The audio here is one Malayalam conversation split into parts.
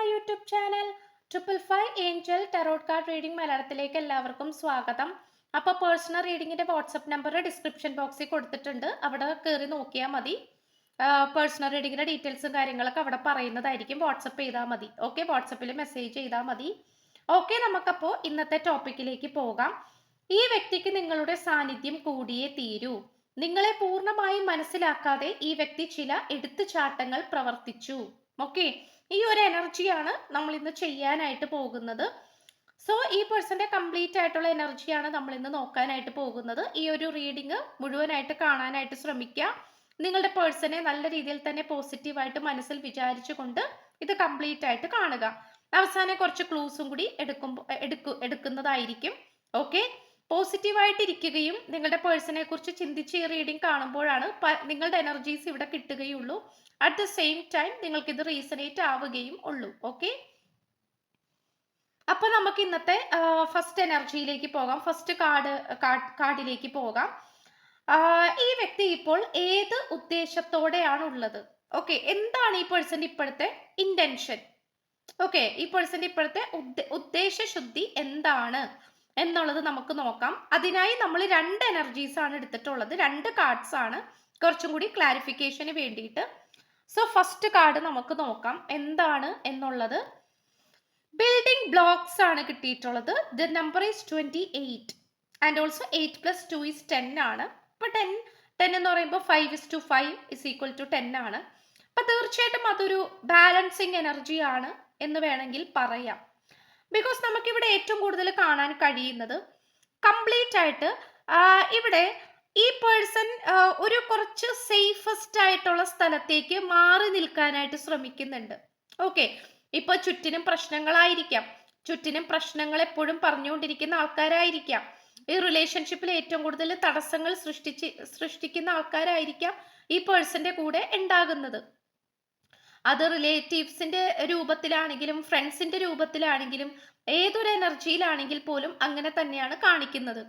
My YouTube channel 555 Angel tarot card reading മലയാളത്തിലേക്ക് എല്ലാവർക്കും സ്വാഗതം. അപ്പോൾ പേഴ്സണൽ റീഡിങ്ങിന്റെ വാട്സപ്പ് നമ്പർ ഡിസ്ക്രിപ്ഷൻ ബോക്സിൽ കൊടുത്തിട്ടുണ്ട്, അവിടെ കയറി നോക്കിയാൽ മതി. പേഴ്സണൽ റീഡിങ്ങിന്റെ ഡീറ്റെയിൽസും കാര്യങ്ങളൊക്കെ അവിടെ പറയുന്നതായിരിക്കും. വാട്സപ്പ് ചെയ്താൽ മതി. ഓക്കെ, വാട്സപ്പിൽ മെസ്സേജ് ചെയ്താൽ മതി. ഓക്കെ, നമുക്കപ്പോൾ ഇന്നത്തെ ടോപ്പിക്കിലേക്ക് പോകാം. ഈ വ്യക്തിക്ക് നിങ്ങളുടെ സാന്നിധ്യം കൂടിയേ തീരൂ. നിങ്ങളെ പൂർണ്ണമായും മനസ്സിലാക്കാതെ ഈ വ്യക്തി ചില എടുത്തുചാട്ടങ്ങൾ പ്രവർത്തിച്ചു. ഓക്കെ, ഈ ഒരു എനർജിയാണ് നമ്മൾ ഇന്ന് ചെയ്യാനായിട്ട് പോകുന്നത്. സോ ഈ പേഴ്സന്റെ കംപ്ലീറ്റ് ആയിട്ടുള്ള എനർജിയാണ് നമ്മൾ ഇന്ന് നോക്കാനായിട്ട് പോകുന്നത്. ഈ ഒരു റീഡിങ് മുഴുവനായിട്ട് കാണാനായിട്ട് ശ്രമിക്കുക. നിങ്ങളുടെ പേഴ്സണെ നല്ല രീതിയിൽ തന്നെ പോസിറ്റീവായിട്ട് മനസ്സിൽ വിചാരിച്ചുകൊണ്ട് ഇത് കംപ്ലീറ്റ് ആയിട്ട് കാണുക. അവസാനം കുറച്ച് ക്ലൂസും കൂടി എടുക്കുന്നതായിരിക്കും. ഓക്കെ, പോസിറ്റീവായിട്ടിരിക്കുകയും നിങ്ങളുടെ പേഴ്സണെ കുറിച്ച് ചിന്തിച്ച് ഈ റീഡിംഗ് കാണുമ്പോഴാണ് നിങ്ങളുടെ എനർജീസ് ഇവിടെ കിട്ടുകയുള്ളൂ. അറ്റ് ദ സെയിം ടൈം നിങ്ങൾക്ക് ഇത് റീസണേറ്റ് ആവുകയും ഉള്ളൂ. ഓക്കെ, അപ്പൊ നമുക്ക് ഇന്നത്തെ ഫസ്റ്റ് എനർജിയിലേക്ക് പോകാം. ഫസ്റ്റ് കാർഡിലേക്ക് പോകാം. ഈ വ്യക്തി ഇപ്പോൾ ഏത് ഉദ്ദേശത്തോടെയാണ് ഉള്ളത്? ഓക്കെ, എന്താണ് ഈ പേഴ്സന്റെ ഇപ്പോഴത്തെ ഇന്റൻഷൻ? ഓക്കെ, ഈ പേഴ്സന്റെ ഇപ്പോഴത്തെ ഉദ്ദേശശുദ്ധി എന്താണ് എന്നുള്ളത് നമുക്ക് നോക്കാം. അതിനായി നമ്മൾ രണ്ട് എനർജീസ് ആണ് എടുത്തിട്ടുള്ളത്, രണ്ട് കാർഡ്സ് ആണ്, കുറച്ചും കൂടി ക്ലാരിഫിക്കേഷന് വേണ്ടിയിട്ട്. സോ ഫസ്റ്റ് കാർഡ് നമുക്ക് നോക്കാം എന്താണ് എന്നുള്ളത്. ബിൽഡിംഗ് ബ്ലോക്സ് ആണ് കിട്ടിയിട്ടുള്ളത്. The number is 28 and also 8+2 is 10 ആണ്. ഇപ്പൊ 10 എന്ന് പറയുമ്പോൾ 5:5 ഇസ് ഈക്വൽ ടു 10 ആണ്. അപ്പൊ തീർച്ചയായിട്ടും അതൊരു ബാലൻസിങ് എനർജി ആണ് എന്ന് വേണമെങ്കിൽ പറയാം. ബിക്കോസ് നമുക്കിവിടെ ഏറ്റവും കൂടുതൽ കാണാൻ കഴിയുന്നത് കംപ്ലീറ്റ് ആയിട്ട് ഇവിടെ ഈ പേഴ്സൺ ഒരു കുറച്ച് സേഫസ്റ്റ് ആയിട്ടുള്ള സ്ഥലത്തേക്ക് മാറി നിൽക്കാനായിട്ട് ശ്രമിക്കുന്നുണ്ട്. ഓക്കെ, ഇപ്പൊ ചുറ്റിനും പ്രശ്നങ്ങളായിരിക്കാം, ചുറ്റിനും പ്രശ്നങ്ങൾ എപ്പോഴും പറഞ്ഞുകൊണ്ടിരിക്കുന്ന ആൾക്കാരായിരിക്കാം, ഈ റിലേഷൻഷിപ്പിൽ ഏറ്റവും കൂടുതൽ തടസ്സങ്ങൾ സൃഷ്ടിക്കുന്ന ആൾക്കാരായിരിക്കാം ഈ പേഴ്സന്റെ കൂടെ ഉണ്ടാകുന്നത്. അത് റിലേറ്റീവ്സിന്റെ രൂപത്തിലാണെങ്കിലും ഫ്രണ്ട്സിന്റെ രൂപത്തിലാണെങ്കിലും ഏതൊരു എനർജിയിലാണെങ്കിൽ പോലും അങ്ങനെ തന്നെയാണ് കാണിക്കുന്നത്.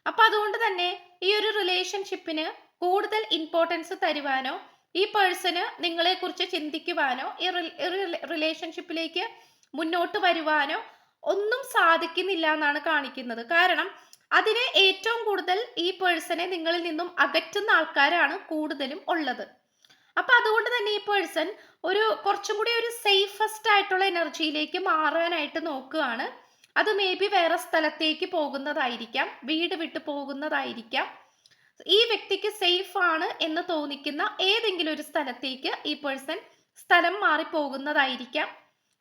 അപ്പൊ അതുകൊണ്ട് തന്നെ ഈ ഒരു റിലേഷൻഷിപ്പിന് കൂടുതൽ ഇമ്പോർട്ടൻസ് തരുവാനോ ഈ പേഴ്സണ് നിങ്ങളെ കുറിച്ച് ചിന്തിക്കുവാനോ ഈ റിലേഷൻഷിപ്പിലേക്ക് മുന്നോട്ട് വരുവാനോ ഒന്നും സാധിക്കുന്നില്ല എന്നാണ് കാണിക്കുന്നത്. കാരണം അതിന് ഏറ്റവും കൂടുതൽ ഈ പേഴ്സണെ നിങ്ങളിൽ നിന്നും അകറ്റുന്ന ആൾക്കാരാണ് കൂടുതലും ഉള്ളത്. അപ്പൊ അതുകൊണ്ട് തന്നെ ഈ പേഴ്സൺ കുറച്ചും കൂടി ഒരു സേഫസ്റ്റ് ആയിട്ടുള്ള എനർജിയിലേക്ക് മാറാനായിട്ട് നോക്കുകയാണ്. അത് മേ ബി വേറെ സ്ഥലത്തേക്ക് പോകുന്നതായിരിക്കാം, വീട് വിട്ടു പോകുന്നതായിരിക്കാം. ഈ വ്യക്തിക്ക് സേഫ് ആണ് എന്ന് തോന്നിക്കുന്ന ഏതെങ്കിലും ഒരു സ്ഥലത്തേക്ക് ഈ പേഴ്സൺ സ്ഥലം മാറി പോകുന്നതായിരിക്കാം,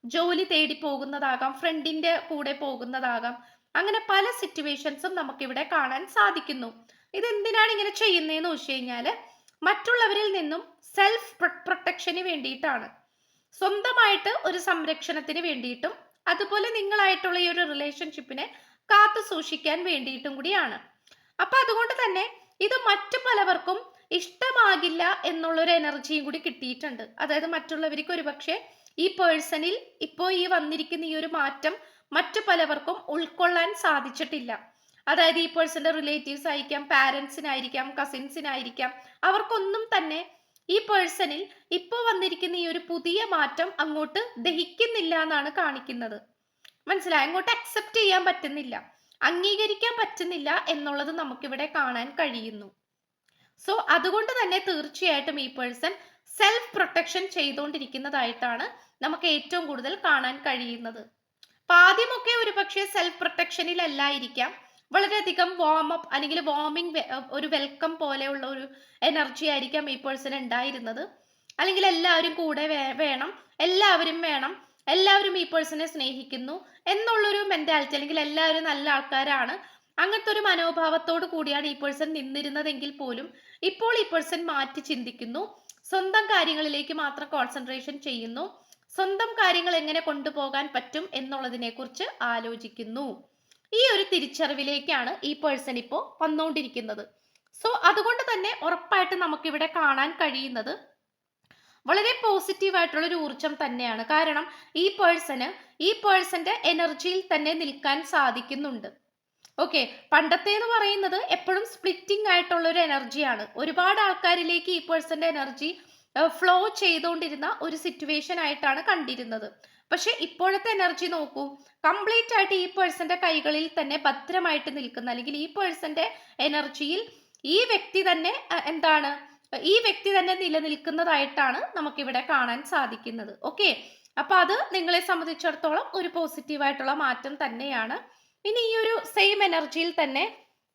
ജോലി തേടി പോകുന്നതാകാം, ഫ്രണ്ടിന്റെ കൂടെ പോകുന്നതാകാം. അങ്ങനെ പല സിറ്റുവേഷൻസും നമുക്കിവിടെ കാണാൻ സാധിക്കുന്നു. ഇതെന്തിനാണ് ഇങ്ങനെ ചെയ്യുന്നതെന്ന് വെച്ച് കഴിഞ്ഞാല് മറ്റുള്ളവരിൽ നിന്നും സെൽഫ് പ്രൊട്ടക്ഷന് വേണ്ടിയിട്ടാണ്, സ്വന്തമായിട്ട് ഒരു സംരക്ഷണത്തിന് വേണ്ടിയിട്ടും അതുപോലെ നിങ്ങളായിട്ടുള്ള ഈ ഒരു റിലേഷൻഷിപ്പിനെ കാത്തു സൂക്ഷിക്കാൻ വേണ്ടിയിട്ടും കൂടിയാണ്. അപ്പൊ അതുകൊണ്ട് തന്നെ ഇത് മറ്റു പലവർക്കും ഇഷ്ടമാകില്ല എന്നുള്ളൊരു എനർജിയും കൂടി കിട്ടിയിട്ടുണ്ട്. അതായത് മറ്റുള്ളവർക്ക് ഒരുപക്ഷെ ഈ പേഴ്സണിൽ ഇപ്പോൾ ഈ വന്നിരിക്കുന്ന ഈ ഒരു മാറ്റം മറ്റു പലവർക്കും ഉൾക്കൊള്ളാൻ സാധിച്ചിട്ടില്ല. അതായത് ഈ പേഴ്സന്റെ റിലേറ്റീവ്സ് ആയിരിക്കാം, പാരന്റ്സിനായിരിക്കാം, കസിൻസിനായിരിക്കാം, അവർക്കൊന്നും തന്നെ ഈ പേഴ്സണിൽ ഇപ്പോൾ വന്നിരിക്കുന്ന ഈ ഒരു പുതിയ മാറ്റം അങ്ങോട്ട് ദഹിക്കുന്നില്ല എന്നാണ് കാണിക്കുന്നത്. മനസ്സിലായി? അങ്ങോട്ട് അക്സെപ്റ്റ് ചെയ്യാൻ പറ്റുന്നില്ല, അംഗീകരിക്കാൻ പറ്റുന്നില്ല എന്നുള്ളത് നമുക്കിവിടെ കാണാൻ കഴിയുന്നു. സോ അതുകൊണ്ട് തന്നെ തീർച്ചയായിട്ടും ഈ പേഴ്സൺ സെൽഫ് പ്രൊട്ടക്ഷൻ ചെയ്തുകൊണ്ടിരിക്കുന്നതായിട്ടാണ് നമുക്ക് ഏറ്റവും കൂടുതൽ കാണാൻ കഴിയുന്നത്. അപ്പൊ ആദ്യമൊക്കെ ഒരുപക്ഷെ സെൽഫ് പ്രൊട്ടക്ഷനിലല്ലായിരിക്കാം, വളരെയധികം വാം അപ്പ് അല്ലെങ്കിൽ വാർമിംഗ്, ഒരു വെൽക്കം പോലെയുള്ള ഒരു എനർജി ആയിരിക്കാം ഈ പേഴ്സൺ ഉണ്ടായിരുന്നത്. അല്ലെങ്കിൽ എല്ലാവരും കൂടെ വേണം, എല്ലാവരും വേണം, എല്ലാവരും ഈ പേഴ്സണെ സ്നേഹിക്കുന്നു എന്നുള്ളൊരു മെന്റാലിറ്റി, അല്ലെങ്കിൽ എല്ലാവരും നല്ല ആൾക്കാരാണ്, അങ്ങനത്തെ ഒരു മനോഭാവത്തോട് കൂടിയാണ് ഈ പേഴ്സൺ നിന്നിരുന്നതെങ്കിൽ പോലും ഇപ്പോൾ ഈ പേഴ്സൺ മാറ്റി ചിന്തിക്കുന്നു, സ്വന്തം കാര്യങ്ങളിലേക്ക് മാത്രം കോൺസെൻട്രേഷൻ ചെയ്യുന്നു, സ്വന്തം കാര്യങ്ങൾ എങ്ങനെ കൊണ്ടുപോകാൻ പറ്റും എന്നുള്ളതിനെ കുറിച്ച് ആലോചിക്കുന്നു. ഈ ഒരു തിരിച്ചറിവിലേക്കാണ് ഈ പേഴ്സൺ ഇപ്പോൾ വന്നുകൊണ്ടിരിക്കുന്നത്. സോ അതുകൊണ്ട് തന്നെ ഉറപ്പായിട്ട് നമുക്കിവിടെ കാണാൻ കഴിയുന്നത് വളരെ പോസിറ്റീവ് ആയിട്ടുള്ള ഒരു ഊർജം തന്നെയാണ്. കാരണം ഈ പേഴ്സന്റെ എനർജിയിൽ തന്നെ നിൽക്കാൻ സാധിക്കുന്നുണ്ട്. ഓക്കെ, പണ്ടത്തെ എന്ന് പറയുന്നത് എപ്പോഴും സ്പ്ലിറ്റിംഗ് ആയിട്ടുള്ള ഒരു എനർജിയാണ്. ഒരുപാട് ആൾക്കാരിലേക്ക് ഈ പേഴ്സന്റെ എനർജി ഫ്ലോ ചെയ്തുകൊണ്ടിരുന്ന ഒരു സിറ്റുവേഷൻ ആയിട്ടാണ് കണ്ടിരുന്നത്. പക്ഷെ ഇപ്പോഴത്തെ എനർജി നോക്കൂ, കംപ്ലീറ്റ് ആയിട്ട് ഈ പേഴ്സന്റെ കൈകളിൽ തന്നെ ഭദ്രമായിട്ട് നിൽക്കുന്ന, അല്ലെങ്കിൽ ഈ പേഴ്സന്റെ എനർജിയിൽ ഈ വ്യക്തി തന്നെ എന്താണ്, ഈ വ്യക്തി തന്നെ നിലനിൽക്കുന്നതായിട്ടാണ് നമുക്കിവിടെ കാണാൻ സാധിക്കുന്നത്. ഓക്കെ, അപ്പൊ അത് നിങ്ങളെ സംബന്ധിച്ചിടത്തോളം ഒരു പോസിറ്റീവ് ആയിട്ടുള്ള മാറ്റം തന്നെയാണ്. ഇനി ഈ ഒരു സെയിം എനർജിയിൽ തന്നെ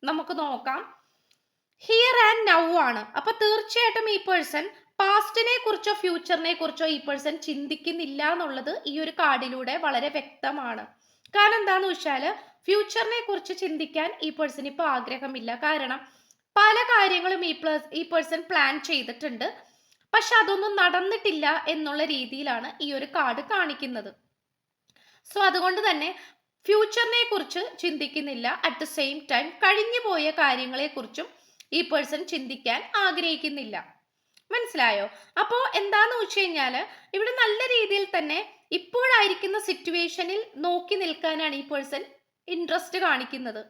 നമുക്ക് നോക്കാം, ഹിയർ ആൻഡ് നൗ ആണ്. അപ്പൊ തീർച്ചയായിട്ടും ഈ പേഴ്സൺ പാസ്റ്റിനെ കുറിച്ചോ ഫ്യൂച്ചറിനെ കുറിച്ചോ ഈ പേഴ്സൺ ചിന്തിക്കുന്നില്ല എന്നുള്ളത് ഈ ഒരു കാർഡിലൂടെ വളരെ വ്യക്തമാണ്. കാരണം എന്താന്ന് വെച്ചാല് ഫ്യൂച്ചറിനെ കുറിച്ച് ചിന്തിക്കാൻ ഈ പേഴ്സൺ ഇപ്പൊ ആഗ്രഹമില്ല. കാരണം പല കാര്യങ്ങളും ഈ പേഴ്സൺ പ്ലാൻ ചെയ്തിട്ടുണ്ട്, പക്ഷെ അതൊന്നും നടന്നിട്ടില്ല എന്നുള്ള രീതിയിലാണ് ഈ ഒരു കാർഡ് കാണിക്കുന്നത്. സോ അതുകൊണ്ട് തന്നെ ഫ്യൂച്ചറിനെ കുറിച്ച് ചിന്തിക്കുന്നില്ല. അറ്റ് ദ സെയിം ടൈം കഴിഞ്ഞു പോയ കാര്യങ്ങളെ കുറിച്ചും ഈ പേഴ്സൺ ചിന്തിക്കാൻ ആഗ്രഹിക്കുന്നില്ല. മനസ്സിലായോ? അപ്പോ എന്താന്ന് വെച്ച് കഴിഞ്ഞാല് ഇവിടെ നല്ല രീതിയിൽ തന്നെ ഇപ്പോഴായിരിക്കുന്ന സിറ്റുവേഷനിൽ നോക്കി നിൽക്കാനാണ് ഈ പേഴ്സൺ ഇൻട്രസ്റ്റ് കാണിക്കുന്നത്.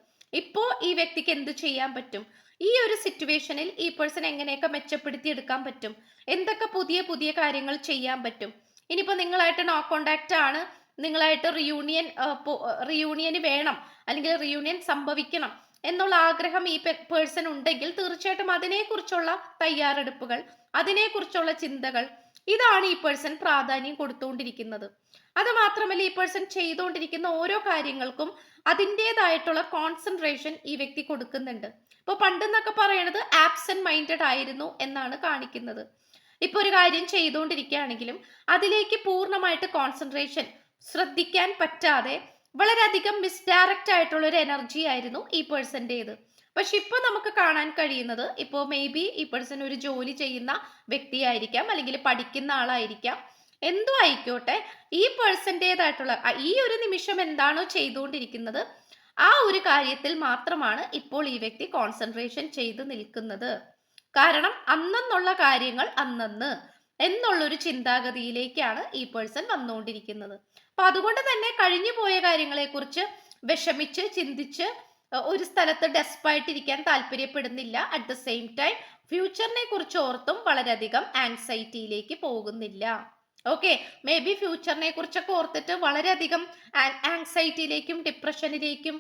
ഇപ്പോ ഈ വ്യക്തിക്ക് എന്ത് ചെയ്യാൻ പറ്റും, ഈ ഒരു സിറ്റുവേഷനിൽ ഈ പേഴ്സൺ എങ്ങനെയൊക്കെ മെച്ചപ്പെടുത്തി എടുക്കാൻ പറ്റും, എന്തൊക്കെ പുതിയ പുതിയ കാര്യങ്ങൾ ചെയ്യാൻ പറ്റും. ഇനിയിപ്പോ നിങ്ങളായിട്ട് നോ കോണ്ടാക്ട് ആണ്, നിങ്ങളായിട്ട് റിയൂണിയന് വേണം, അല്ലെങ്കിൽ റിയൂണിയൻ സംഭവിക്കണം എന്നുള്ള ആഗ്രഹം ഈ പേഴ്സൺ ഉണ്ടെങ്കിൽ തീർച്ചയായിട്ടും അതിനെക്കുറിച്ചുള്ള തയ്യാറെടുപ്പുകൾ, അതിനെക്കുറിച്ചുള്ള ചിന്തകൾ, ഇതാണ് ഈ പേഴ്സൺ പ്രാധാന്യം കൊടുത്തുകൊണ്ടിരിക്കുന്നത്. അത് മാത്രമല്ല ഈ പേഴ്സൺ ചെയ്തുകൊണ്ടിരിക്കുന്ന ഓരോ കാര്യങ്ങൾക്കും അതിൻ്റെതായിട്ടുള്ള കോൺസെൻട്രേഷൻ ഈ വ്യക്തി കൊടുക്കുന്നുണ്ട്. ഇപ്പൊ പണ്ടെന്നൊക്കെ പറയണത് ആബ്സെന്റ് മൈൻഡഡ് ആയിരുന്നു എന്നാണ് കാണിക്കുന്നത്. ഇപ്പൊ ഒരു കാര്യം ചെയ്തുകൊണ്ടിരിക്കുകയാണെങ്കിലും അതിലേക്ക് പൂർണ്ണമായിട്ട് കോൺസെൻട്രേഷൻ ശ്രദ്ധിക്കാൻ പറ്റാതെ വളരെയധികം മിസ്ഡയറക്റ്റ് ആയിട്ടുള്ള ഒരു എനർജി ആയിരുന്നു ഈ പേഴ്സന്റേത്. പക്ഷെ ഇപ്പൊ നമുക്ക് കാണാൻ കഴിയുന്നത്, ഇപ്പോ മേ ബി ഈ പേഴ്സൺ ഒരു ജോലി ചെയ്യുന്ന വ്യക്തിയായിരിക്കാം, അല്ലെങ്കിൽ പഠിക്കുന്ന ആളായിരിക്കാം, എന്തോ ആയിക്കോട്ടെ, ഈ പേഴ്സന്റേതായിട്ടുള്ള ഈ ഒരു നിമിഷം എന്താണോ ചെയ്തുകൊണ്ടിരിക്കുന്നത് ആ ഒരു കാര്യത്തിൽ മാത്രമാണ് ഇപ്പോൾ ഈ വ്യക്തി കോൺസെൻട്രേഷൻ ചെയ്ത് നിൽക്കുന്നത്. കാരണം അന്നെന്നുള്ള കാര്യങ്ങൾ അന്നന്ന് എന്നുള്ളൊരു ചിന്താഗതിയിലേക്കാണ് ഈ പേഴ്സൺ വന്നുകൊണ്ടിരിക്കുന്നത്. അപ്പൊ അതുകൊണ്ട് തന്നെ കഴിഞ്ഞു പോയ കാര്യങ്ങളെ കുറിച്ച് വിഷമിച്ച് ചിന്തിച്ച് ഒരു സ്ഥലത്ത് ഡെസ്പായിട്ടിരിക്കാൻ താല്പര്യപ്പെടുന്നില്ല. അറ്റ് ദ സെയിം ടൈം ഫ്യൂച്ചറിനെ കുറിച്ച് ഓർത്തും വളരെയധികം ആങ്സൈറ്റിയിലേക്ക് പോകുന്നില്ല. ഓക്കെ, മേ ബി ഫ്യൂച്ചറിനെ കുറിച്ചൊക്കെ ഓർത്തിട്ട് വളരെയധികം ആങ്സൈറ്റിയിലേക്കും ഡിപ്രഷനിലേക്കും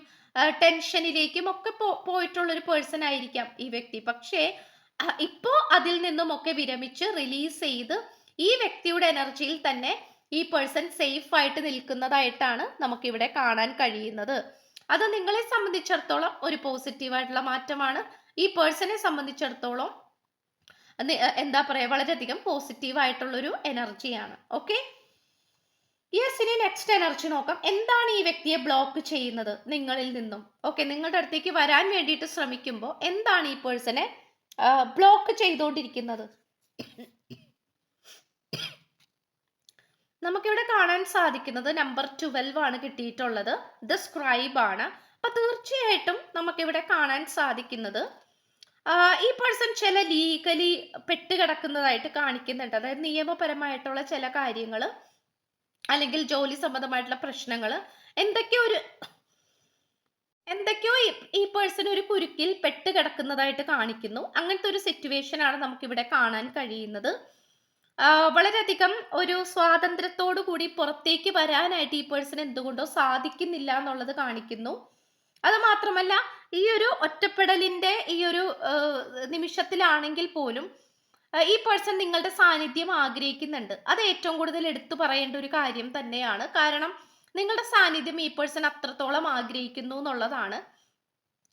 ടെൻഷനിലേക്കും ഒക്കെ പോയിട്ടുള്ള ഒരു പേഴ്സൺ ആയിരിക്കാം ഈ വ്യക്തി. പക്ഷേ ഇപ്പോ അതിൽ നിന്നുമൊക്കെ വിരമിച്ച് റിലീസ് ചെയ്ത് ഈ വ്യക്തിയുടെ എനർജിയിൽ തന്നെ ഈ പേഴ്സൺ സേഫ് ആയിട്ട് നിൽക്കുന്നതായിട്ടാണ് നമുക്കിവിടെ കാണാൻ കഴിയുന്നത്. അത് നിങ്ങളെ സംബന്ധിച്ചിടത്തോളം ഒരു പോസിറ്റീവായിട്ടുള്ള മാറ്റമാണ്. ഈ പേഴ്സണെ സംബന്ധിച്ചിടത്തോളം എന്താ പറയാ, വളരെയധികം പോസിറ്റീവ് ആയിട്ടുള്ളൊരു എനർജിയാണ്. Okay, yes. ഇനി നെക്സ്റ്റ് എനർജി നോക്കാം. എന്താണ് ഈ വ്യക്തിയെ ബ്ലോക്ക് ചെയ്യുന്നത് നിങ്ങളിൽ നിന്നും? ഓക്കെ, നിങ്ങളുടെ അടുത്തേക്ക് വരാൻ വേണ്ടിയിട്ട് ശ്രമിക്കുമ്പോൾ എന്താണ് ഈ പേഴ്സണെ ബ്ലോക്ക് ചെയ്തുകൊണ്ടിരിക്കുന്നത്? നമുക്കിവിടെ കാണാൻ സാധിക്കുന്നത് നമ്പർ 12 ആണ് കിട്ടിയിട്ടുള്ളത്. ദ സ്ക്രൈബ് ആണ്. അപ്പൊ തീർച്ചയായിട്ടും നമുക്കിവിടെ കാണാൻ സാധിക്കുന്നത് ഈ പേഴ്സൺ ചില ലീഗലി പെട്ടുകിടക്കുന്നതായിട്ട് കാണിക്കുന്നുണ്ട്. അതായത് നിയമപരമായിട്ടുള്ള ചില കാര്യങ്ങൾ, അല്ലെങ്കിൽ ജോലി സംബന്ധമായിട്ടുള്ള പ്രശ്നങ്ങൾ, എന്തൊക്കെയോ ഈ പേഴ്സൺ ഒരു കുരുക്കിൽ പെട്ടുകിടക്കുന്നതായിട്ട് കാണിക്കുന്നു. അങ്ങനത്തെ ഒരു സിറ്റുവേഷൻ ആണ് നമുക്കിവിടെ കാണാൻ കഴിയുന്നത്. വളരെയധികം ഒരു സ്വാതന്ത്ര്യത്തോടു കൂടി പുറത്തേക്ക് വരാനായിട്ട് ഈ പേഴ്സൺ എന്തുകൊണ്ടോ സാധിക്കുന്നില്ല എന്നുള്ളത് കാണിക്കുന്നു. അത് മാത്രമല്ല ഈ ഒരു ഒറ്റപ്പെടലിന്റെ ഈ ഒരു നിമിഷത്തിലാണെങ്കിൽ പോലും ഈ പേഴ്സൺ നിങ്ങളുടെ സാന്നിധ്യം ആഗ്രഹിക്കുന്നുണ്ട്. അത് ഏറ്റവും കൂടുതൽ എടുത്തു പറയേണ്ട ഒരു കാര്യം തന്നെയാണ്. കാരണം നിങ്ങളുടെ സാന്നിധ്യം ഈ പേഴ്സൺ അത്രത്തോളം ആഗ്രഹിക്കുന്നു എന്നുള്ളതാണ്.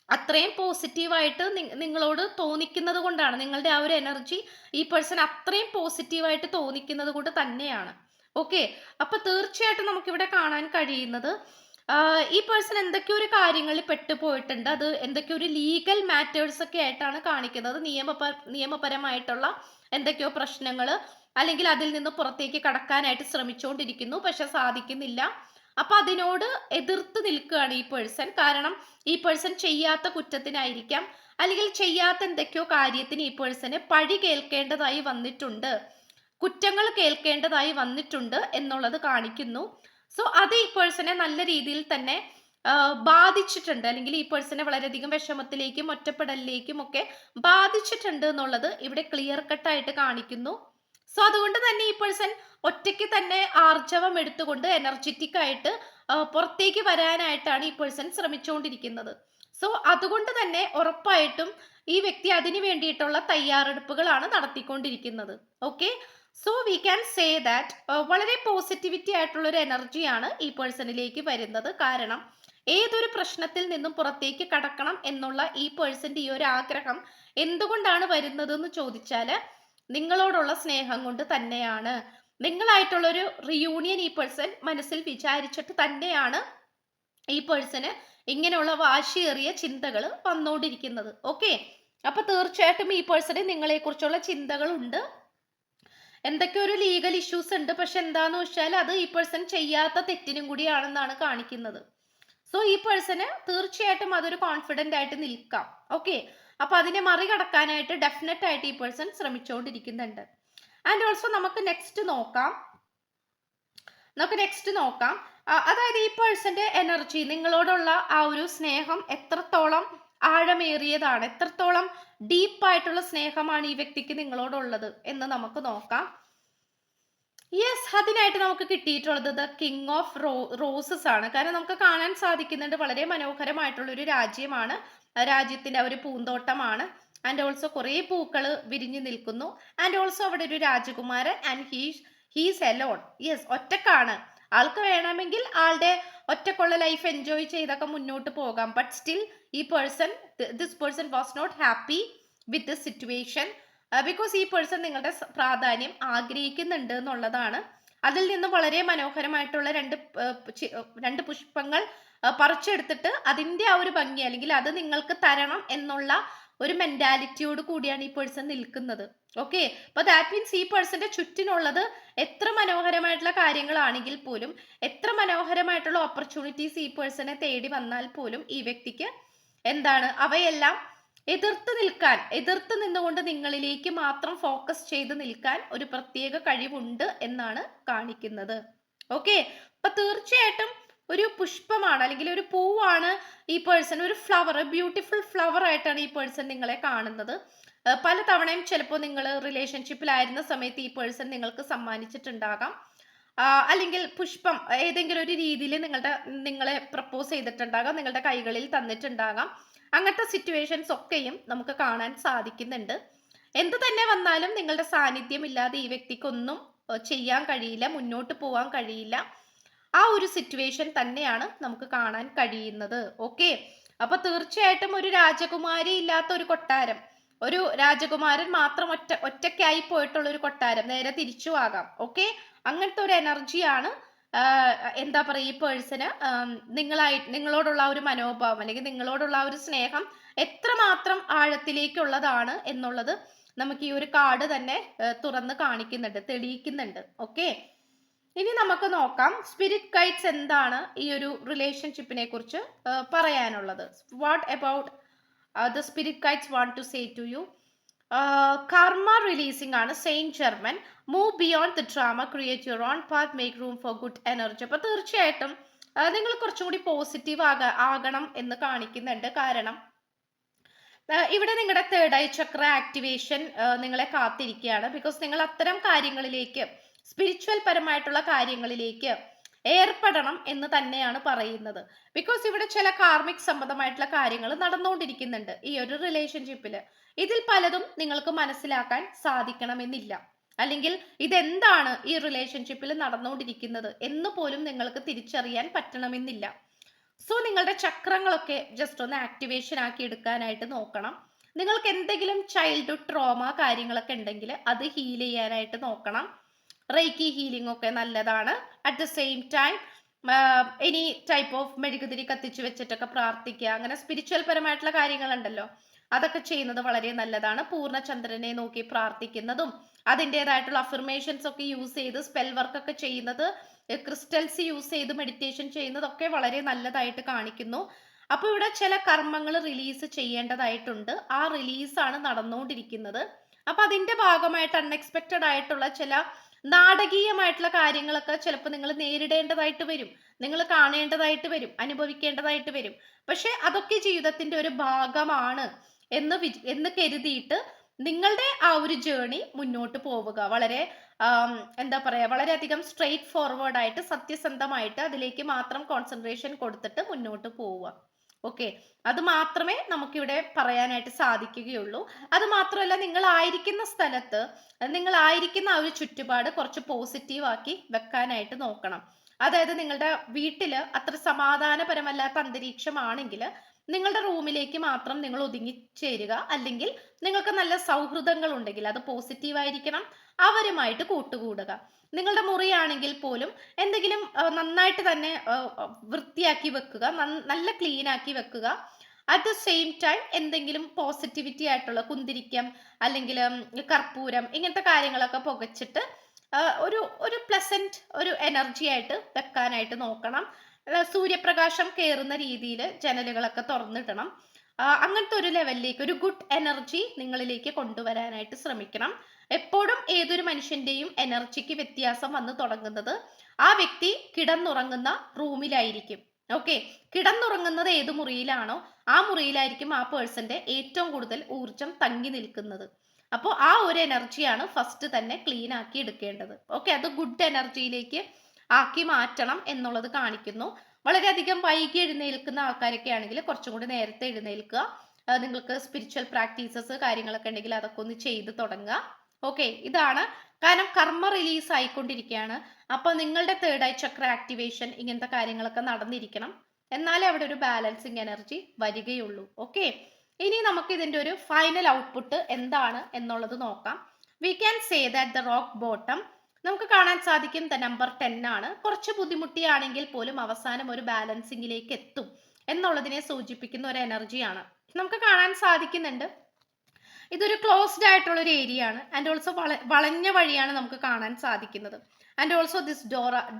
അത്രയും പോസിറ്റീവായിട്ട് നിങ്ങളോട് തോന്നിക്കുന്നത് കൊണ്ടാണ്, നിങ്ങളുടെ ആ ഒരു എനർജി ഈ പേഴ്സൺ അത്രയും പോസിറ്റീവായിട്ട് തോന്നിക്കുന്നത് കൊണ്ട് തന്നെയാണ്. ഓക്കെ, അപ്പൊ തീർച്ചയായിട്ടും നമുക്കിവിടെ കാണാൻ കഴിയുന്നത് ഈ പേഴ്സൺ എന്തൊക്കെയോ ഒരു കാര്യങ്ങളിൽ പെട്ടുപോയിട്ടുണ്ട്. അത് എന്തൊക്കെയോ ഒരു ലീഗൽ മാറ്റേഴ്സ് ഒക്കെ ആയിട്ടാണ് കാണിക്കുന്നത്. നിയമപരമായിട്ടുള്ള എന്തൊക്കെയോ പ്രശ്നങ്ങൾ, അല്ലെങ്കിൽ അതിൽ നിന്ന് പുറത്തേക്ക് കടക്കാനായിട്ട് ശ്രമിച്ചുകൊണ്ടിരിക്കുന്നു, പക്ഷെ സാധിക്കുന്നില്ല. അപ്പൊ അതിനോട് എതിർത്ത് നിൽക്കുകയാണ് ഈ പേഴ്സൺ. കാരണം ഈ പേഴ്സൺ ചെയ്യാത്ത കുറ്റത്തിനായിരിക്കാം, അല്ലെങ്കിൽ ചെയ്യാത്ത എന്തൊക്കെയോ കാര്യത്തിന് ഈ പേഴ്സണ് പഴി കേൾക്കേണ്ടതായി വന്നിട്ടുണ്ട്, കുറ്റങ്ങൾ കേൾക്കേണ്ടതായി വന്നിട്ടുണ്ട് എന്നുള്ളത് കാണിക്കുന്നു. സോ അത് ഈ പേഴ്സണെ നല്ല രീതിയിൽ തന്നെ ബാധിച്ചിട്ടുണ്ട്, അല്ലെങ്കിൽ ഈ പേഴ്സണെ വളരെയധികം വിഷമത്തിലേക്കും ഒറ്റപ്പെടലിലേക്കും ഒക്കെ ബാധിച്ചിട്ടുണ്ട് എന്നുള്ളത് ഇവിടെ ക്ലിയർ കട്ടായിട്ട് കാണിക്കുന്നു. സോ അതുകൊണ്ട് തന്നെ ഈ പേഴ്സൺ ഒറ്റയ്ക്ക് തന്നെ ആർജവം എടുത്തുകൊണ്ട് എനർജറ്റിക് ആയിട്ട് പുറത്തേക്ക് വരാനായിട്ടാണ് ഈ പേഴ്സൺ ശ്രമിച്ചുകൊണ്ടിരിക്കുന്നത്. സോ അതുകൊണ്ട് തന്നെ ഉറപ്പായിട്ടും ഈ വ്യക്തി അതിന് വേണ്ടിയിട്ടുള്ള തയ്യാറെടുപ്പുകളാണ് നടത്തിക്കൊണ്ടിരിക്കുന്നത്. Okay, so we can say that വളരെ പോസിറ്റിവിറ്റി ആയിട്ടുള്ള ഒരു എനർജിയാണ് ഈ പേഴ്സണിലേക്ക് വരുന്നത്. കാരണം ഏതൊരു പ്രശ്നത്തിൽ നിന്നും പുറത്തേക്ക് കടക്കണം എന്നുള്ള ഈ പേഴ്സന്റെ ഈ ഒരു ആഗ്രഹം എന്തുകൊണ്ടാണ് വരുന്നത് എന്ന് ചോദിച്ചാല് നിങ്ങളോടുള്ള സ്നേഹം കൊണ്ട് തന്നെയാണ്. നിങ്ങളായിട്ടുള്ള ഒരു റിയൂണിയൻ ഈ പേഴ്സൺ മനസ്സിൽ വിചാരിച്ചിട്ട് തന്നെയാണ് ഈ പേഴ്സണ് ഇങ്ങനെയുള്ള വാശിയേറിയ ചിന്തകൾ വന്നുകൊണ്ടിരിക്കുന്നത്. ഓക്കെ, അപ്പൊ തീർച്ചയായിട്ടും ഈ പേഴ്സണ് നിങ്ങളെ കുറിച്ചുള്ള ചിന്തകളുണ്ട്. എന്തൊക്കെ ഒരു ലീഗൽ ഇഷ്യൂസ് ഉണ്ട്, പക്ഷെ എന്താന്ന് വെച്ചാൽ അത് ഈ പേഴ്സൺ ചെയ്യാത്ത തെറ്റിനും കൂടിയാണെന്നാണ് കാണിക്കുന്നത്. സോ ഈ പേഴ്സണ് തീർച്ചയായിട്ടും അതൊരു കോൺഫിഡന്റ് ആയിട്ട് നിൽക്കാം. ഓക്കെ, അപ്പൊ അതിനെ മറികടക്കാനായിട്ട് ഡെഫിനറ്റ് ആയിട്ട് ഈ പേഴ്സൺ ശ്രമിച്ചുകൊണ്ടിരിക്കുന്നുണ്ട്. ആൻഡ് ഓൾസോ നമുക്ക് നെക്സ്റ്റ് നോക്കാം. അതായത് ഈ പേഴ്സന്റെ എനർജി, നിങ്ങളോടുള്ള ആ ഒരു സ്നേഹം എത്രത്തോളം ആഴമേറിയതാണ്, എത്രത്തോളം ഡീപ്പായിട്ടുള്ള സ്നേഹമാണ് ഈ വ്യക്തിക്ക് നിങ്ങളോടുള്ളത് എന്ന് നമുക്ക് നോക്കാം. യെസ്, അതിനായിട്ട് നമുക്ക് കിട്ടിയിട്ടുള്ളത് ദ കിങ് ഓഫ് റോസസ് ആണ്. കാരണം നമുക്ക് കാണാൻ സാധിക്കുന്നുണ്ട് വളരെ മനോഹരമായിട്ടുള്ള ഒരു രാജ്യമാണ്, രാജ്യത്തിന്റെ ഒരു പൂന്തോട്ടമാണ്. ആൻഡ് ഓൾസോ കുറെ പൂക്കൾ വിരിഞ്ഞു നിൽക്കുന്നു. ആൻഡ് ഓൾസോ അവിടെ ഒരു രാജകുമാരൻ, ആൻഡ് ഹീസ് എലോൺ. യെസ്, ഒറ്റക്കാണ്. ആൾക്ക് വേണമെങ്കിൽ ആളുടെ ഒറ്റക്കുള്ള ലൈഫ് എൻജോയ് ചെയ്തൊക്കെ മുന്നോട്ട് പോകാം. But still this person was not happy with the situation. Because ഈ പേഴ്സൺ നിങ്ങളുടെ പ്രാധാന്യം ആഗ്രഹിക്കുന്നുണ്ട് എന്നുള്ളതാണ്. അതിൽ നിന്ന് വളരെ മനോഹരമായിട്ടുള്ള രണ്ട് പുഷ്പങ്ങൾ പറിച്ചെടുത്തിട്ട് അതിന്റെ ആ ഒരു ഭംഗി, അല്ലെങ്കിൽ അത് നിങ്ങൾക്ക് തരണം എന്നുള്ള ഒരു മെന്റാലിറ്റിയോട് കൂടിയാണ് ഈ പേഴ്സൺ നിൽക്കുന്നത്. ഓക്കെ, അപ്പൊ ദാറ്റ് മീൻസ് ഈ പേഴ്സന്റെ ചുറ്റിനുള്ളത് എത്ര മനോഹരമായിട്ടുള്ള കാര്യങ്ങളാണെങ്കിൽ പോലും, എത്ര മനോഹരമായിട്ടുള്ള ഓപ്പർച്യൂണിറ്റീസ് ഈ പേഴ്സണെ തേടി വന്നാൽ പോലും ഈ വ്യക്തിക്ക് എന്താണ്, അവയെല്ലാം എതിർത്ത് നിന്നുകൊണ്ട് നിങ്ങളിലേക്ക് മാത്രം ഫോക്കസ് ചെയ്ത് നിൽക്കാൻ ഒരു പ്രത്യേക കഴിവുണ്ട് എന്നാണ് കാണിക്കുന്നത്. ഓക്കെ, അപ്പൊ തീർച്ചയായിട്ടും ഒരു പുഷ്പമാണ് അല്ലെങ്കിൽ ഒരു പൂവാണ് ഈ പേഴ്സൺ, ഒരു ഫ്ലവർ, ബ്യൂട്ടിഫുൾ ഫ്ലവർ ആയിട്ടാണ് ഈ പേഴ്സൺ നിങ്ങളെ കാണുന്നത്. പല തവണയും ചിലപ്പോൾ നിങ്ങൾ റിലേഷൻഷിപ്പിലായിരുന്ന സമയത്ത് ഈ പേഴ്സൺ നിങ്ങൾക്ക് സമ്മാനിച്ചിട്ടുണ്ടാകാം, അല്ലെങ്കിൽ പുഷ്പം ഏതെങ്കിലും ഒരു രീതിയിൽ നിങ്ങളെ പ്രപ്പോസ് ചെയ്തിട്ടുണ്ടാകാം, നിങ്ങളുടെ കൈകളിൽ തന്നിട്ടുണ്ടാകാം. അങ്ങനത്തെ സിറ്റുവേഷൻസ് ഒക്കെയും നമുക്ക് കാണാൻ സാധിക്കുന്നുണ്ട്. എന്ത് തന്നെ വന്നാലും നിങ്ങളുടെ സാന്നിധ്യം ഇല്ലാതെ ഈ വ്യക്തിക്കൊന്നും ചെയ്യാൻ കഴിയില്ല, മുന്നോട്ട് പോകാൻ കഴിയില്ല. ആ ഒരു സിറ്റുവേഷൻ തന്നെയാണ് നമുക്ക് കാണാൻ കഴിയുന്നത്. ഓക്കെ, അപ്പൊ തീർച്ചയായിട്ടും ഒരു രാജകുമാരി ഇല്ലാത്ത ഒരു കൊട്ടാരം, ഒരു രാജകുമാരൻ മാത്രം ഒറ്റയ്ക്കായി പോയിട്ടുള്ള ഒരു കൊട്ടാരം നേരെ തിരിച്ചു ആകാം. ഓക്കെ, അങ്ങനത്തെ ഒരു എനർജിയാണ് എന്താ പറയുക ഈ പേഴ്സണ് നിങ്ങളോടുള്ള ഒരു മനോഭാവം, അല്ലെങ്കിൽ നിങ്ങളോടുള്ള ഒരു സ്നേഹം എത്രമാത്രം ആഴത്തിലേക്കുള്ളതാണ് എന്നുള്ളത് നമുക്ക് ഈ ഒരു കാർഡ് തന്നെ തുറന്ന് കാണിക്കുന്നുണ്ട്, തെളിയിക്കുന്നുണ്ട്. ഓക്കെ, ഇനി നമുക്ക് നോക്കാം സ്പിരിറ്റ് ഗൈഡ്സ് എന്താണ് ഈ ഒരു റിലേഷൻഷിപ്പിനെ കുറിച്ച് പറയാനുള്ളത്. What about the spirit guides want to say to you. Karma releasing ആണ്, saint Germain. Move beyond the drama, create your own path, make room for good energy. അപ്പൊ തീർച്ചയായിട്ടും നിങ്ങൾ കുറച്ചും കൂടി പോസിറ്റീവ് ആകണം എന്ന് കാണിക്കുന്നുണ്ട്. കാരണം ഇവിടെ നിങ്ങളുടെ തേർഡ് ഐ ചക്ര ആക്ടിവേഷൻ നിങ്ങളെ കാത്തിരിക്കുകയാണ്. ബിക്കോസ് നിങ്ങൾ അത്തരം കാര്യങ്ങളിലേക്ക്, സ്പിരിച്വൽ പരമായിട്ടുള്ള കാര്യങ്ങളിലേക്ക് ഏർപ്പെടണം എന്ന് തന്നെയാണ് പറയുന്നത്. ബിക്കോസ് ഇവിടെ ചില കാർമിക് സംബന്ധമായിട്ടുള്ള കാര്യങ്ങൾ നടന്നുകൊണ്ടിരിക്കുന്നുണ്ട് ഈ ഒരു റിലേഷൻഷിപ്പിൽ. ഇതിൽ പലതും നിങ്ങൾക്ക് മനസ്സിലാക്കാൻ സാധിക്കണമെന്നില്ല, അല്ലെങ്കിൽ ഇതെന്താണ് ഈ റിലേഷൻഷിപ്പിൽ നടന്നുകൊണ്ടിരിക്കുന്നത് എന്ന് പോലും നിങ്ങൾക്ക് തിരിച്ചറിയാൻ പറ്റണമെന്നില്ല. സോ നിങ്ങളുടെ ചക്രങ്ങളൊക്കെ ജസ്റ്റ് ഒന്ന് ആക്ടിവേഷൻ ആക്കി എടുക്കാനായിട്ട് നോക്കണം. നിങ്ങൾക്ക് എന്തെങ്കിലും ചൈൽഡ്ഹുഡ് ട്രോമ കാര്യങ്ങളൊക്കെ ഉണ്ടെങ്കിൽ അത് ഹീൽ ചെയ്യാനായിട്ട് നോക്കണം. റേക്കി ഹീലിംഗ് ഒക്കെ നല്ലതാണ്. At the same time any type of മെഴുകുതിരി കത്തിച്ചു വെച്ചിട്ടൊക്കെ പ്രാർത്ഥിക്കുക, അങ്ങനെ സ്പിരിച്വൽ പരമായിട്ടുള്ള കാര്യങ്ങളുണ്ടല്ലോ, അതൊക്കെ ചെയ്യുന്നത് വളരെ നല്ലതാണ്. പൂർണ്ണചന്ദ്രനെ നോക്കി പ്രാർത്ഥിക്കുന്നതും അതിൻ്റെതായിട്ടുള്ള അഫർമേഷൻസ് ഒക്കെ യൂസ് ചെയ്ത് സ്പെൽ വർക്ക് ഒക്കെ ചെയ്യുന്നത്, ക്രിസ്റ്റൽസ് യൂസ് ചെയ്ത് മെഡിറ്റേഷൻ ചെയ്യുന്നതൊക്കെ വളരെ നല്ലതായിട്ട് കാണിക്കുന്നു. അപ്പൊ ഇവിടെ ചില കർമ്മങ്ങൾ റിലീസ് ചെയ്യേണ്ടതായിട്ടുണ്ട്. ആ റിലീസാണ് നടന്നുകൊണ്ടിരിക്കുന്നത്. അപ്പൊ അതിന്റെ ഭാഗമായിട്ട് അൺഎക്സ്പെക്റ്റഡ് ആയിട്ടുള്ള ചില നാടകീയമായിട്ടുള്ള കാര്യങ്ങളൊക്കെ ചിലപ്പോൾ നിങ്ങൾ നേരിടേണ്ടതായിട്ട് വരും, നിങ്ങൾ കാണേണ്ടതായിട്ട് വരും, അനുഭവിക്കേണ്ടതായിട്ട് വരും. പക്ഷെ അതൊക്കെ ജീവിതത്തിന്റെ ഒരു ഭാഗമാണ് എന്ന് കരുതിയിട്ട് നിങ്ങളുടെ ആ ഒരു ജേണി മുന്നോട്ട് പോവുക. വളരെ എന്താ പറയാ, വളരെയധികം സ്ട്രെയിറ്റ് ഫോർവേഡ് ആയിട്ട് സത്യസന്ധമായിട്ട് അതിലേക്ക് മാത്രം കോൺസെൻട്രേഷൻ കൊടുത്തിട്ട് മുന്നോട്ട് പോവുക. ഓക്കെ, അത് മാത്രമേ നമുക്കിവിടെ പറയാനായിട്ട് സാധിക്കുകയുള്ളൂ. അത് മാത്രമല്ല, നിങ്ങളായിരിക്കുന്ന സ്ഥലത്ത് നിങ്ങളായിരിക്കുന്ന ആ ഒരു ചുറ്റുപാട് കുറച്ച് പോസിറ്റീവ് ആക്കി വെക്കാനായിട്ട് നോക്കണം. അതായത് നിങ്ങളുടെ വീട്ടിൽ അത്ര സമാധാനപരമല്ലാത്ത അന്തരീക്ഷമാണെങ്കിൽ നിങ്ങളുടെ റൂമിലേക്ക് മാത്രം നിങ്ങൾ ഒതുങ്ങിച്ചേരുക. അല്ലെങ്കിൽ നിങ്ങൾക്ക് നല്ല സൗഹൃദങ്ങൾ ഉണ്ടെങ്കിൽ അത് പോസിറ്റീവ് ആയിരിക്കണം, അവരുമായിട്ട് കൂട്ടുകൂടുക. നിങ്ങളുടെ മുറിയാണെങ്കിൽ പോലും എന്തെങ്കിലും നന്നായിട്ട് തന്നെ വൃത്തിയാക്കി വെക്കുക, നല്ല ക്ലീൻ ആക്കി വെക്കുക. അറ്റ് ദ സെയിം ടൈം എന്തെങ്കിലും പോസിറ്റിവിറ്റി ആയിട്ടുള്ള കുന്തിരിക്കം അല്ലെങ്കിൽ കർപ്പൂരം ഇങ്ങനത്തെ കാര്യങ്ങളൊക്കെ പുകച്ചിട്ട് ഒരു ഒരു പ്ലസന്റ് ഒരു എനർജി ആയിട്ട് വെക്കാനായിട്ട് നോക്കണം. സൂര്യപ്രകാശം കയറുന്ന രീതിയിൽ ജനലുകളൊക്കെ തുറന്നിടണം. അങ്ങനത്തെ ഒരു ലെവലിലേക്ക് ഒരു ഗുഡ് എനർജി നിങ്ങളിലേക്ക് കൊണ്ടുവരാനായിട്ട് ശ്രമിക്കണം. എപ്പോഴും ഏതൊരു മനുഷ്യന്റെയും എനർജിക്ക് വ്യത്യാസം വന്ന് തുടങ്ങുന്നത് ആ വ്യക്തി കിടന്നുറങ്ങുന്ന റൂമിലായിരിക്കും. ഓക്കെ, കിടന്നുറങ്ങുന്നത് ഏത് മുറിയിലാണോ ആ മുറിയിലായിരിക്കും ആ പേഴ്സന്റെ ഏറ്റവും കൂടുതൽ ഊർജം തങ്ങി നിൽക്കുന്നത്. അപ്പോൾ ആ ഒരു എനർജിയാണ് ഫസ്റ്റ് തന്നെ ക്ലീൻ ആക്കി എടുക്കേണ്ടത്. ഓക്കെ, അത് ഗുഡ് എനർജിയിലേക്ക് ആക്കി മാറ്റണം എന്നുള്ളത് കാണിക്കുന്നു. വളരെയധികം വൈകി എഴുന്നേൽക്കുന്ന ആൾക്കാരൊക്കെ ആണെങ്കിൽ കുറച്ചും കൂടി നേരത്തെ എഴുന്നേൽക്കുക. നിങ്ങൾക്ക് സ്പിരിച്വൽ പ്രാക്ടീസസ് കാര്യങ്ങളൊക്കെ ഉണ്ടെങ്കിൽ അതൊക്കെ ഒന്ന് ചെയ്ത് തുടങ്ങുക. ഓക്കെ, ഇതാണ്. കാരണം കർമ്മ റിലീസ് ആയിക്കൊണ്ടിരിക്കുകയാണ്. അപ്പൊ നിങ്ങളുടെ തേർഡ് ഐ ചക്ര ആക്ടിവേഷൻ ഇങ്ങനത്തെ കാര്യങ്ങളൊക്കെ നടന്നിരിക്കണം. എന്നാലേ അവിടെ ഒരു ബാലൻസിങ് എനർജി വരികയുള്ളൂ. ഓക്കെ, ഇനി നമുക്ക് ഇതിന്റെ ഒരു ഫൈനൽ ഔട്ട്പുട്ട് എന്താണ് എന്നുള്ളത് നോക്കാം. We can say that the rock bottom നമുക്ക് കാണാൻ സാധിക്കും നമ്പർ 10 ആണ്. കുറച്ച് ബുദ്ധിമുട്ടിയാണെങ്കിൽ പോലും അവസാനം ഒരു ബാലൻസിങ്ങിലേക്ക് എത്തും എന്നുള്ളതിനെ സൂചിപ്പിക്കുന്ന ഒരു എനർജിയാണ് നമുക്ക് കാണാൻ സാധിക്കുന്നുണ്ട്. ഇതൊരു ക്ലോസ്ഡ് ആയിട്ടുള്ള ഒരു ഏരിയ ആണ്. ആൻഡ് ഓൾസോ വളഞ്ഞ വഴിയാണ് നമുക്ക് കാണാൻ സാധിക്കുന്നത്. And also this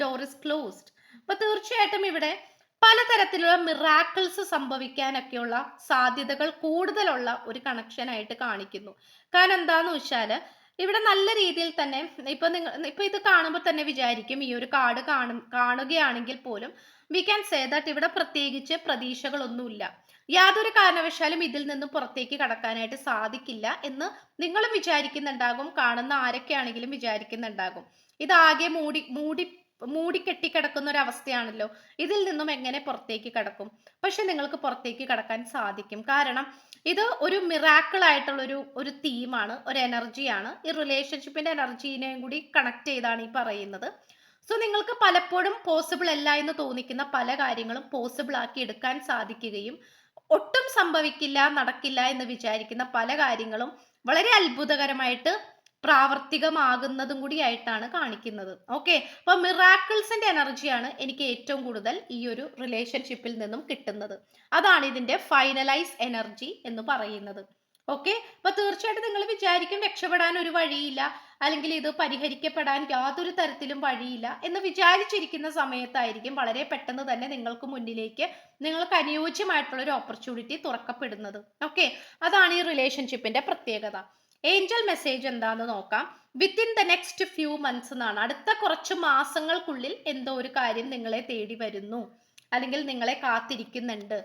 door is closed. അപ്പൊ തീർച്ചയായിട്ടും ഇവിടെ പലതരത്തിലുള്ള മിറാക്കിൾസ് സംഭവിക്കാനൊക്കെയുള്ള സാധ്യതകൾ കൂടുതലുള്ള ഒരു കണക്ഷൻ ആയിട്ട് കാണിക്കുന്നു. കാരണം എന്താന്ന് വെച്ചാല് ഇവിടെ നല്ല രീതിയിൽ തന്നെ ഇപ്പൊ ഇത് കാണുമ്പോൾ തന്നെ വിചാരിക്കും ഈ ഒരു കാർഡ് കാണുകയാണെങ്കിൽ പോലും വി ക്യാൻ സേ ദാറ്റ് ഇവിടെ പ്രത്യേകിച്ച് പ്രതീക്ഷകളൊന്നുമില്ല. യാതൊരു കാരണവശാലും ഇതിൽ നിന്നും പുറത്തേക്ക് കടക്കാനായിട്ട് സാധിക്കില്ല എന്ന് നിങ്ങളും വിചാരിക്കുന്നുണ്ടാകും, കാണുന്ന ആരൊക്കെയാണെങ്കിലും വിചാരിക്കുന്നുണ്ടാകും. ഇതാകെ മൂടി കെട്ടിക്കിടക്കുന്ന ഒരു അവസ്ഥയാണല്ലോ, ഇതിൽ നിന്നും എങ്ങനെ പുറത്തേക്ക് കടക്കും? പക്ഷെ നിങ്ങൾക്ക് പുറത്തേക്ക് കടക്കാൻ സാധിക്കും. കാരണം ഇത് ഒരു മിറാക്കിൾ ആയിട്ടുള്ള ഒരു തീമാണ്, ഒരു എനർജിയാണ്. ഈ റിലേഷൻഷിപ്പിന്റെ എനർജീനെയും കൂടി കണക്ട് ചെയ്താണ് ഈ പറയുന്നത്. സോ നിങ്ങൾക്ക് പലപ്പോഴും പോസിബിൾ അല്ല എന്ന് തോന്നിക്കുന്ന പല കാര്യങ്ങളും പോസിബിൾ ആക്കി എടുക്കാൻ സാധിക്കുകയും ഒട്ടും സംഭവിക്കില്ല, നടക്കില്ല എന്ന് വിചാരിക്കുന്ന പല കാര്യങ്ങളും വളരെ അത്ഭുതകരമായിട്ട് പ്രാവർത്തികമാകുന്നതും കൂടി ആയിട്ടാണ് കാണിക്കുന്നത്. ഓക്കെ, അപ്പൊ മിറാക്കിൾസിന്റെ എനർജിയാണ് എനിക്ക് ഏറ്റവും കൂടുതൽ ഈ ഒരു റിലേഷൻഷിപ്പിൽ നിന്നും കിട്ടുന്നത്. അതാണ് ഇതിന്റെ ഫൈനലൈസ് എനർജി എന്ന് പറയുന്നത്. ഓക്കെ, അപ്പൊ തീർച്ചയായിട്ടും നിങ്ങൾ വിചാരിക്കും രക്ഷപ്പെടാൻ ഒരു വഴിയില്ല, അല്ലെങ്കിൽ ഇത് പരിഹരിക്കപ്പെടാൻ യാതൊരു തരത്തിലും വഴിയില്ല എന്ന് വിചാരിച്ചിരിക്കുന്ന സമയത്തായിരിക്കും വളരെ പെട്ടെന്ന് തന്നെ നിങ്ങൾക്ക് മുന്നിലേക്ക് നിങ്ങൾക്ക് അനുയോജ്യമായിട്ടുള്ള ഒരു ഓപ്പർച്യൂണിറ്റി തുറക്കപ്പെടുന്നത്. ഓക്കെ, അതാണ് ഈ റിലേഷൻഷിപ്പിന്റെ പ്രത്യേകത. ഏഞ്ചൽ മെസ്സേജ് എന്താന്ന് നോക്കാം. Within the next few months എന്നാണ്. അടുത്ത കുറച്ച് മാസങ്ങൾക്കുള്ളിൽ എന്തോ ഒരു കാര്യം നിങ്ങളെ തേടി വരുന്നു, അല്ലെങ്കിൽ നിങ്ങളെ കാത്തിരിക്കുന്നുണ്ട്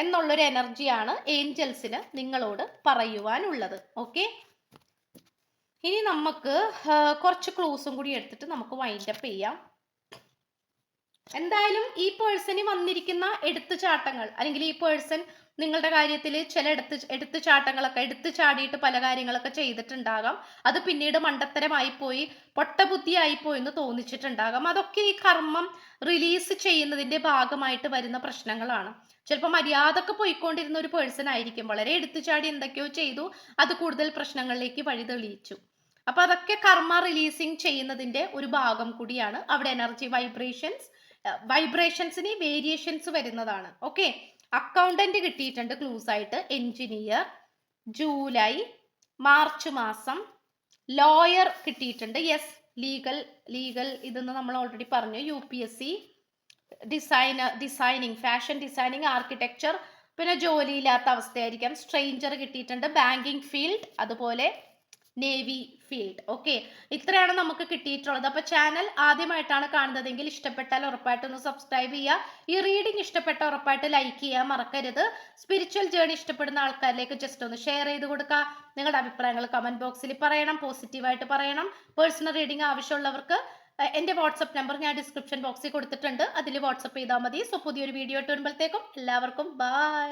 എന്നുള്ളൊരു എനർജിയാണ് ഏഞ്ചൽസിന് നിങ്ങളോട് പറയുവാനുള്ളത്. ഓക്കെ, ഇനി നമുക്ക് കുറച്ച് ക്ലൂസും കൂടി എടുത്തിട്ട് നമുക്ക് വൈൻഡപ്പ് ചെയ്യാം. എന്തായാലും ഈ പേഴ്സണി വന്നിരിക്കുന്ന എടുത്തുചാട്ടങ്ങൾ, അല്ലെങ്കിൽ ഈ പേഴ്സൺ നിങ്ങളുടെ കാര്യത്തിൽ ചില എടുത്തുചാട്ടങ്ങളൊക്കെ എടുത്തു ചാടിയിട്ട് പല കാര്യങ്ങളൊക്കെ ചെയ്തിട്ടുണ്ടാകാം. അത് പിന്നീട് മണ്ടത്തരമായി പോയി, പൊട്ടബുദ്ധിയായി പോയി എന്ന് തോന്നിച്ചിട്ടുണ്ടാകാം. അതൊക്കെ ഈ കർമ്മം റിലീസ് ചെയ്യുന്നതിന്റെ ഭാഗമായിട്ട് വരുന്ന പ്രശ്നങ്ങളാണ്. ചിലപ്പോൾ മര്യാദക്ക് പോയിക്കൊണ്ടിരുന്ന ഒരു പേഴ്സൺ ആയിരിക്കും, വളരെ എടുത്തുചാടി എന്തൊക്കെയോ ചെയ്തു, അത് കൂടുതൽ പ്രശ്നങ്ങളിലേക്ക് വഴി തെളിയിച്ചു. അപ്പൊ അതൊക്കെ കർമ്മ റിലീസിങ് ചെയ്യുന്നതിന്റെ ഒരു ഭാഗം കൂടിയാണ്. അവിടെ എനർജി വൈബ്രേഷൻസിന് വേരിയേഷൻസ് വരുന്നതാണ്. ഓക്കെ, അക്കൗണ്ടന്റ് കിട്ടിയിട്ടുണ്ട് ക്ലൂസ് ആയിട്ട്, എഞ്ചിനീയർ, ജൂലൈ, മാർച്ച് മാസം, ലോയർ കിട്ടിയിട്ടുണ്ട്. യെസ്, ലീഗൽ ഇതെന്ന് നമ്മൾ ഓൾറെഡി പറഞ്ഞു. UPSC, designing, fashion designing, architecture, പിന്നെ ജോലിയില്ലാത്ത അവസ്ഥയായിരിക്കാം. സ്ട്രേഞ്ചർ കിട്ടിയിട്ടുണ്ട്, ബാങ്കിങ് ഫീൽഡ്, അതുപോലെ നേവി ഫീൽഡ്. ഓക്കെ, ഇത്രയാണ് നമുക്ക് കിട്ടിയിട്ടുള്ളത്. അപ്പൊ ചാനൽ ആദ്യമായിട്ടാണ് കാണുന്നതെങ്കിൽ ഇഷ്ടപ്പെട്ടാൽ ഉറപ്പായിട്ടും ഒന്ന് സബ്സ്ക്രൈബ് ചെയ്യുക. ഈ റീഡിംഗ് ഇഷ്ടപ്പെട്ട ഉറപ്പായിട്ട് ലൈക്ക് ചെയ്യാൻ മറക്കരുത്. സ്പിരിച്വൽ ജേർണി ഇഷ്ടപ്പെടുന്ന ആൾക്കാരിലേക്ക് ജസ്റ്റ് ഒന്ന് ഷെയർ ചെയ്ത് കൊടുക്കുക. നിങ്ങളുടെ അഭിപ്രായങ്ങൾ കമന്റ് ബോക്സിൽ പറയണം, പോസിറ്റീവായിട്ട് പറയണം. പേഴ്സണൽ റീഡിംഗ് ആവശ്യമുള്ളവർക്ക് എന്റെ വാട്സ്ആപ്പ് നമ്പർ ഞാൻ ഡിസ്ക്രിപ്ഷൻ ബോക്സിൽ കൊടുത്തിട്ടുണ്ട്, അതിൽ വാട്സ്ആപ്പ് ചെയ്താൽ മതി. സോ പുതിയൊരു വീഡിയോ ഇട്ട് വരുമ്പോഴത്തേക്കും എല്ലാവർക്കും ബൈ.